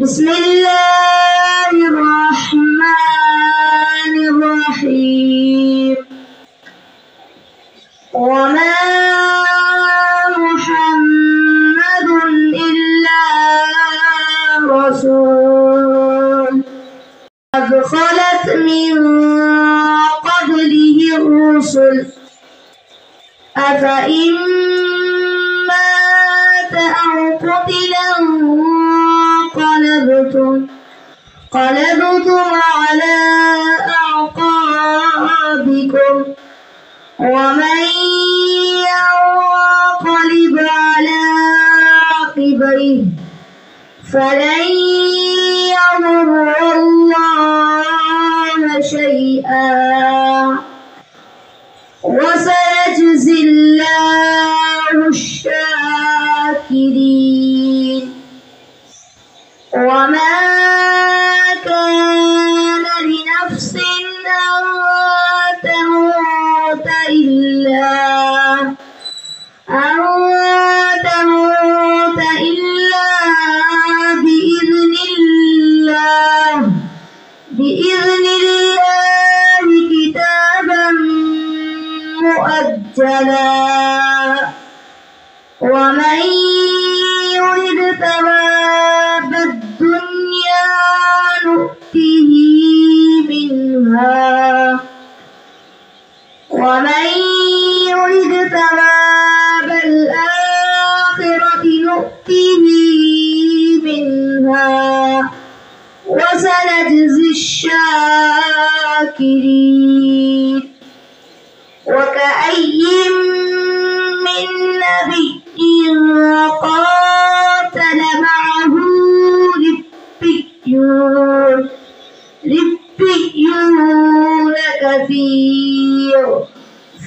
بسم الله الرحمن الرحيم. وما محمد إلا رسول قد خلت من قبله الرسل أفإن مات أو قتل انقلبتم على أعقابكم ومن ينقلب على عقبيه فلن يضر الله شيئا وسيجزي الله الشاكرين. وما كان لنفس أن تموت إلا بإذن الله كتابا مؤجلا. ومن يرد ثواب الدنيا نؤته منها ومن يرد ثواب الآخرة نؤته منها وسنجزي الشاكرين. وكأي من نبي قاتل معه ربيون كثير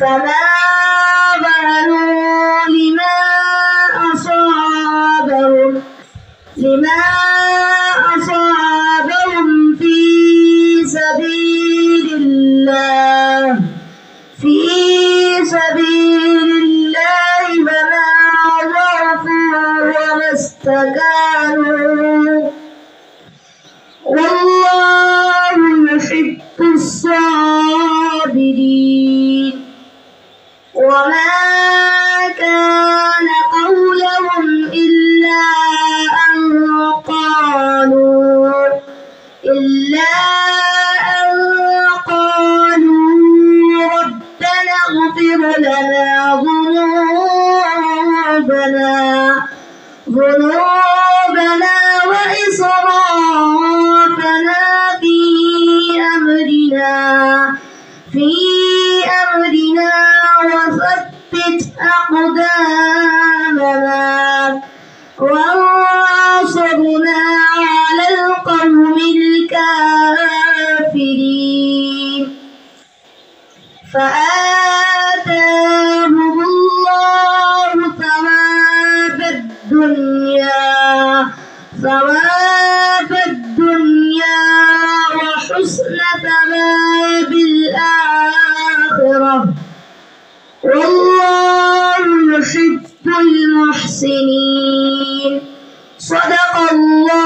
فما ظلموا لما أصابهم في سبيل الله فما ضعفوا وما استكانوا والله يحب الصابرين. وما كان قولهم إلا أن قالوا ربنا اغفر لنا ذنوبنا وإسرافنا في أمرنا وثبت أقدامنا وانصرنا على القوم الكافرين. فآتاهم الله ثواب الدنيا وحسن ثواب الآخرة والله يحب المحسنين. صدق الله